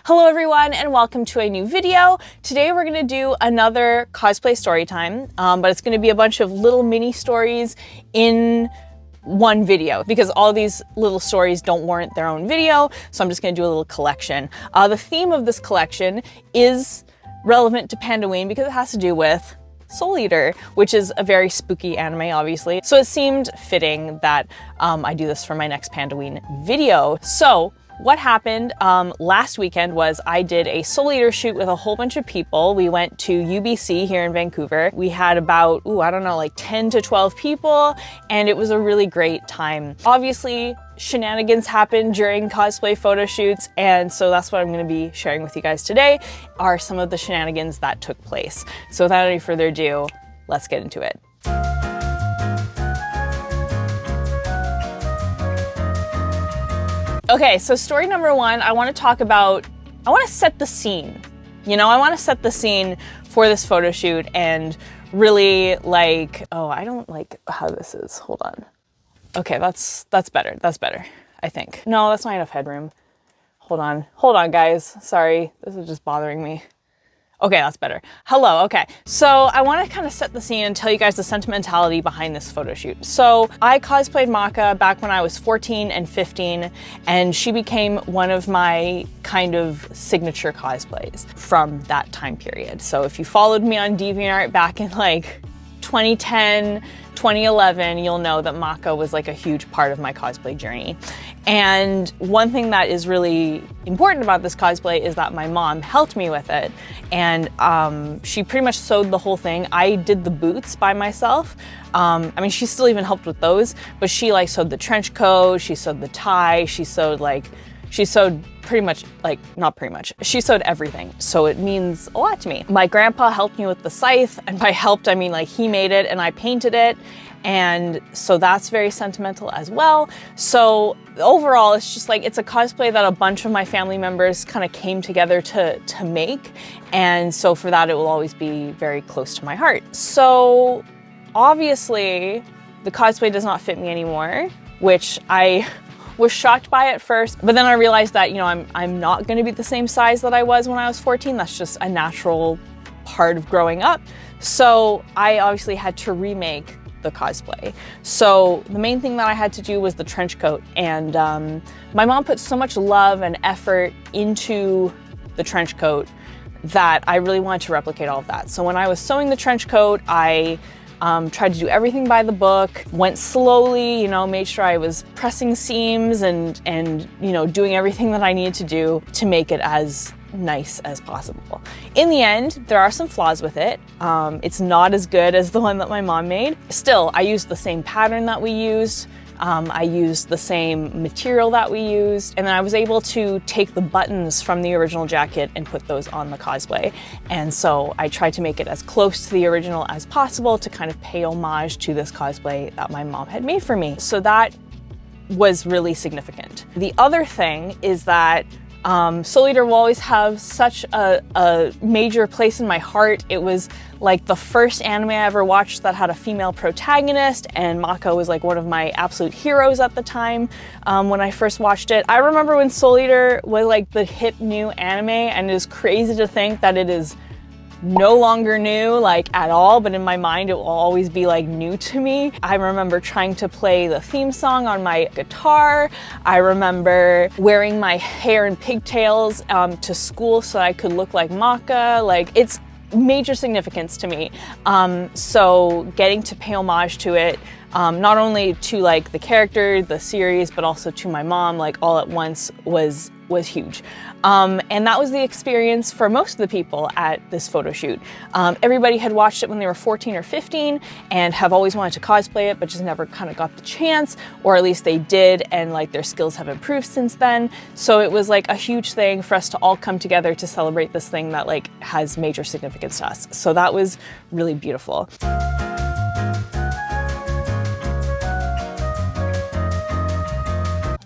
Hello everyone and welcome to a new video. Today we're gonna do another cosplay story time, but it's gonna be a bunch of little mini stories in one video because all these little stories don't warrant their own video, so I'm just gonna do a little collection. The theme of this collection is relevant to Pandaween because it has to do with Soul Eater, which is a very spooky anime, obviously. So it seemed fitting that I do this for my next Pandaween video. So what happened last weekend was I did a Soul Eater shoot with a whole bunch of people. We went to UBC here in Vancouver. We had about, I don't know, like 10 to 12 people, and it was a really great time. Obviously, shenanigans happen during cosplay photo shoots, and so that's what I'm gonna be sharing with you guys today, are some of the shenanigans that took place. So without any further ado, let's get into it. Okay, so story number one, I want to set the scene. You know, I want to set the scene for this photo shoot and really like, I don't like how this is. Hold on. Okay, that's better. That's better, I think. No, that's not enough headroom. Hold on, guys. Sorry, this is just bothering me. Okay, that's better. Hello, okay. So I want to kind of set the scene and tell you guys the sentimentality behind this photo shoot. So I cosplayed Maka back when I was 14 and 15, and she became one of my kind of signature cosplays from that time period. So if you followed me on DeviantArt back in like 2010, 2011, you'll know that Maka was like a huge part of my cosplay journey. And one thing that is really important about this cosplay is that my mom helped me with it. And she pretty much sewed the whole thing. I did the boots by myself. I mean, she still even helped with those, but she like sewed the trench coat, she sewed the tie, she sewed pretty much, like, not pretty much, she sewed everything. So it means a lot to me. My grandpa helped me with the scythe, and by helped, I mean like he made it and I painted it. And so that's very sentimental as well. So overall, it's just like, it's a cosplay that a bunch of my family members kind of came together to make. And so for that, it will always be very close to my heart. So obviously the cosplay does not fit me anymore, which I was shocked by at first, but then I realized that, you know, I'm not gonna be the same size that I was when I was 14. That's just a natural part of growing up. So I obviously had to remake the cosplay. So the main thing that I had to do was the trench coat, and my mom put so much love and effort into the trench coat that I really wanted to replicate all of that. So when I was sewing the trench coat, I tried to do everything by the book, went slowly, you know, made sure I was pressing seams and you know, doing everything that I needed to do to make it as nice as possible. In the end, there are some flaws with it. It's not as good as the one that my mom made. Still, I used the same pattern that we used. I used the same material that we used, and then I was able to take the buttons from the original jacket and put those on the cosplay. And so I tried to make it as close to the original as possible to kind of pay homage to this cosplay that my mom had made for me. So that was really significant. The other thing is that Soul Eater will always have such a major place in my heart. It was like the first anime I ever watched that had a female protagonist, and Maka was like one of my absolute heroes at the time when I first watched it. I remember when Soul Eater was like the hip new anime, and it is crazy to think that it is no longer new, like at all, but in my mind it will always be like new to me. I remember trying to play the theme song on my guitar. I remember wearing my hair in pigtails to school so I could look like Maka. Like, it's major significance to me. So getting to pay homage to it, not only to like the character, the series, but also to my mom, like all at once, was huge. And that was the experience for most of the people at this photo shoot. Everybody had watched it when they were 14 or 15 and have always wanted to cosplay it, but just never kind of got the chance, or at least they did, and like their skills have improved since then. So it was like a huge thing for us to all come together to celebrate this thing that like has major significance to us. So that was really beautiful.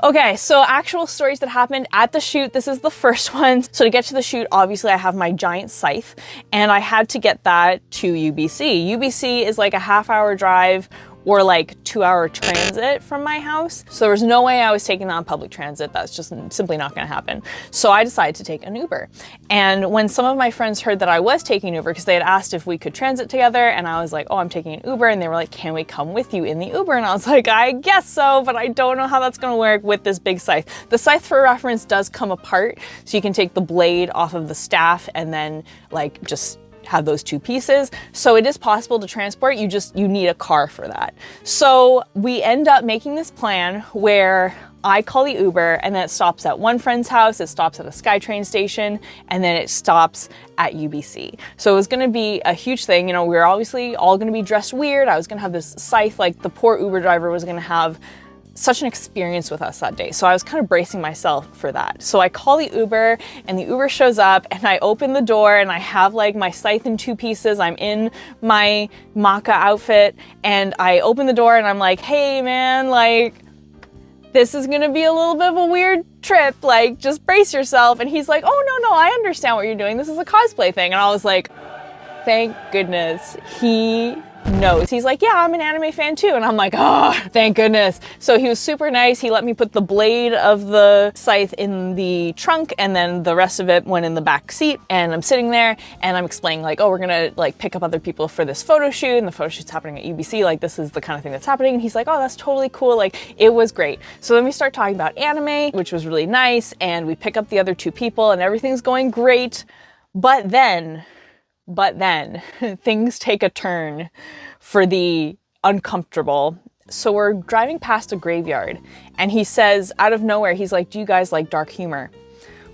Okay, so actual stories that happened at the shoot. This is the first one. So to get to the shoot, obviously I have my giant scythe, and I had to get that to UBC. UBC is like a half-hour drive or like 2-hour transit from my house. So there was no way I was taking that on public transit. That's just simply not gonna happen. So I decided to take an Uber. And when some of my friends heard that I was taking an Uber, because they had asked if we could transit together, and I was like, oh, I'm taking an Uber, and they were like, can we come with you in the Uber? And I was like, I guess so, but I don't know how that's gonna work with this big scythe. The scythe, for reference, does come apart, so you can take the blade off of the staff and then like just have those two pieces. So it is possible to transport, you need a car for that. So we end up making this plan where I call the Uber, and then it stops at one friend's house, it stops at a SkyTrain station, and then it stops at UBC. So it was gonna be a huge thing. You know, we were obviously all gonna be dressed weird. I was gonna have this scythe, like the poor Uber driver was gonna have such an experience with us that day. So I was kind of bracing myself for that. So I call the Uber, and the Uber shows up, and I open the door, and I have like my scythe in two pieces. I'm in my maca outfit, and I open the door, and I'm like, hey man, like, this is gonna be a little bit of a weird trip, like, just brace yourself. And he's like, oh, no, I understand what you're doing. This is a cosplay thing. And I was like, thank goodness he knows. He's like, yeah, I'm an anime fan too. And I'm like, oh, thank goodness. So he was super nice. He let me put the blade of the scythe in the trunk, and then the rest of it went in the back seat. And I'm sitting there, and I'm explaining like, oh, we're gonna like pick up other people for this photo shoot, and the photo shoot's happening at UBC. Like, this is the kind of thing that's happening. And he's like, oh, that's totally cool. Like, it was great. So then we start talking about anime, which was really nice. And we pick up the other two people, and everything's going great. But then things take a turn for the uncomfortable. So we're driving past a graveyard, and he says out of nowhere, he's like, do you guys like dark humor?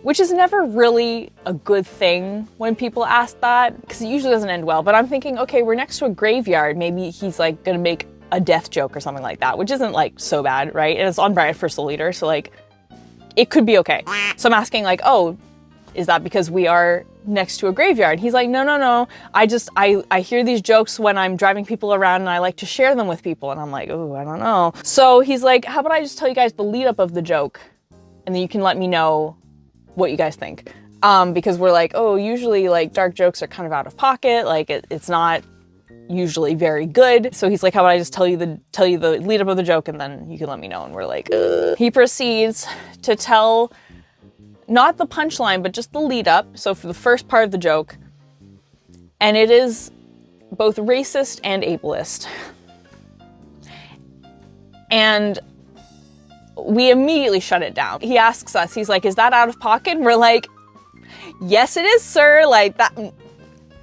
Which is never really a good thing when people ask that, because it usually doesn't end well. But I'm thinking, okay, we're next to a graveyard. Maybe he's like gonna make a death joke or something like that, which isn't like so bad, right? And it's on Bride for Soul Leader, so like it could be okay. So I'm asking like, oh, is that because we are next to a graveyard? He's like, no. I hear these jokes when I'm driving people around, and I like to share them with people. And I'm like, oh, I don't know. So he's like, how about I just tell you guys the lead up of the joke, and then you can let me know what you guys think. Because we're like, oh, usually like dark jokes are kind of out of pocket. Like it's not usually very good. So he's like, how about I just tell you the lead up of the joke, and then you can let me know. And we're like, ugh. He proceeds to tell not the punchline, but just the lead up. So for the first part of the joke, and it is both racist and ableist. And we immediately shut it down. He asks us, he's like, is that out of pocket? And we're like, yes, it is, sir. Like that.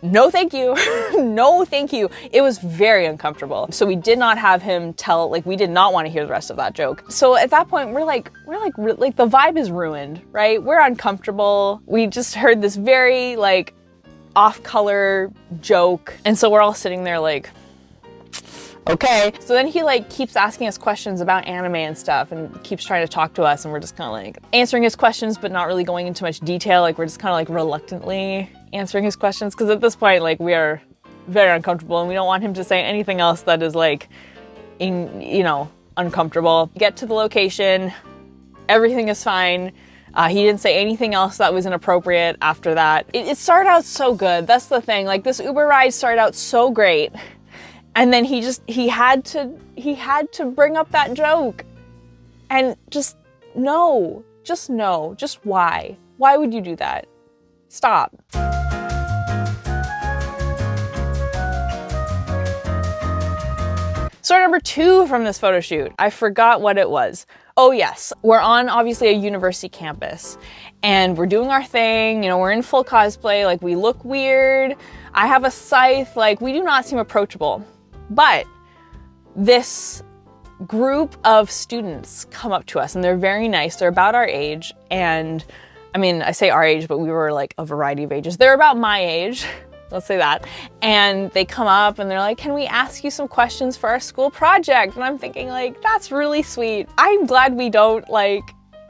No, thank you. No, thank you. It was very uncomfortable. So we did not have him tell, like, we did not want to hear the rest of that joke. So at that point, we're like the vibe is ruined, right? We're uncomfortable. We just heard this very like off-color joke. And so we're all sitting there like, okay. So then he like keeps asking us questions about anime and stuff, and keeps trying to talk to us, and we're just kind of like answering his questions, but not really going into much detail. Like we're just kind of like reluctantly answering his questions, because at this point, like, we are very uncomfortable, and we don't want him to say anything else that is like, uncomfortable. Get to the location, everything is fine. He didn't say anything else that was inappropriate after that. It started out so good. That's the thing. Like, this Uber ride started out so great. And then he had to bring up that joke. And just why? Why would you do that? Stop. Story number 2 from this photo shoot. I forgot what it was. Oh yes, we're on obviously a university campus, and we're doing our thing, we're in full cosplay, like we look weird. I have a scythe, like we do not seem approachable. But this group of students come up to us, and they're very nice. They're about our age, and I mean, I say our age, but we were like a variety of ages. They're about my age, let's say that. And they come up and they're like, can we ask you some questions for our school project? And I'm thinking like, that's really sweet. I'm glad we don't like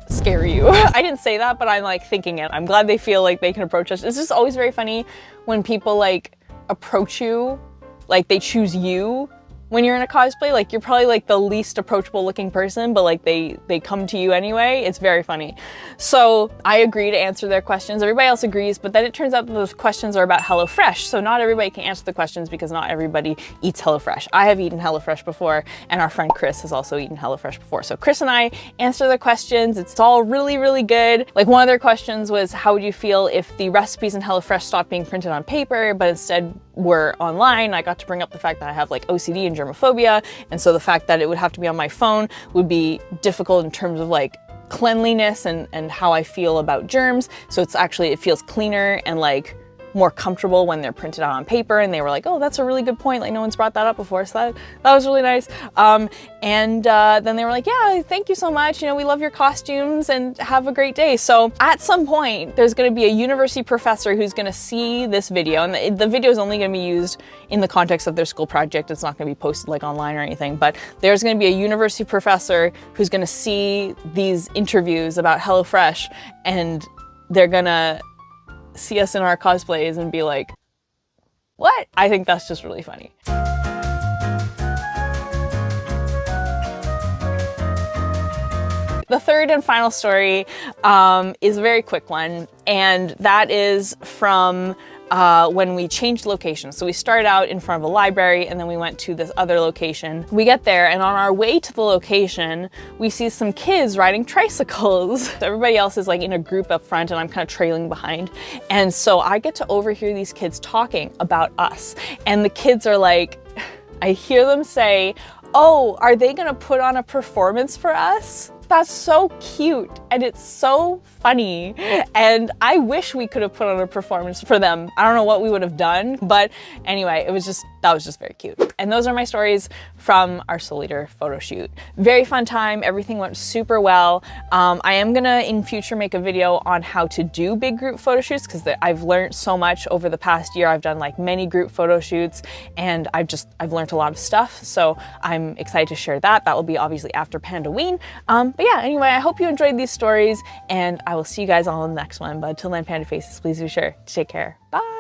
scare you. I didn't say that, but I'm like thinking it. I'm glad they feel like they can approach us. It's just always very funny when people like approach you, like they choose you when you're in a cosplay. Like, you're probably like the least approachable looking person, but like they come to you anyway. It's very funny. So I agree to answer their questions. Everybody else agrees, but then it turns out that those questions are about HelloFresh. So not everybody can answer the questions because not everybody eats HelloFresh. I have eaten HelloFresh before, and our friend Chris has also eaten HelloFresh before. So Chris and I answer the questions. It's all really, really good. Like, one of their questions was, how would you feel if the recipes in HelloFresh stopped being printed on paper, but instead were online? I got to bring up the fact that I have like OCD and germophobia, and so the fact that it would have to be on my phone would be difficult in terms of like cleanliness and how I feel about germs. So it's actually, it feels cleaner and like more comfortable when they're printed out on paper. And they were like, oh, that's a really good point. Like, no one's brought that up before. So that was really nice. Then they were like, yeah, thank you so much. You know, we love your costumes and have a great day. So at some point, there's going to be a university professor who's going to see this video, and the video is only going to be used in the context of their school project. It's not going to be posted like online or anything, but there's going to be a university professor who's going to see these interviews about HelloFresh, and they're going to see us in our cosplays and be like, what? I think that's just really funny. The third and final story is a very quick one, and that is from when we changed locations. So we started out in front of a library, and then we went to this other location. We get there, and on our way to the location, we see some kids riding tricycles. Everybody else is like in a group up front, and I'm kind of trailing behind. And so I get to overhear these kids talking about us. And the kids are like, I hear them say, oh, are they gonna put on a performance for us? That's so cute, and it's so funny, and I wish we could have put on a performance for them. I don't know what we would have done, but anyway, that was just very cute. And those are my stories from our Soul Eater photo shoot. Very fun time, everything went super well. I am gonna in future make a video on how to do big group photo shoots, because I've learned so much over the past year. I've done like many group photo shoots, and I've learned a lot of stuff, so I'm excited to share that. That will be obviously after Pandaween. But yeah, anyway, I hope you enjoyed these stories, and I will see you guys all in the next one. But until then, Panda Faces, please be sure to take care. Bye!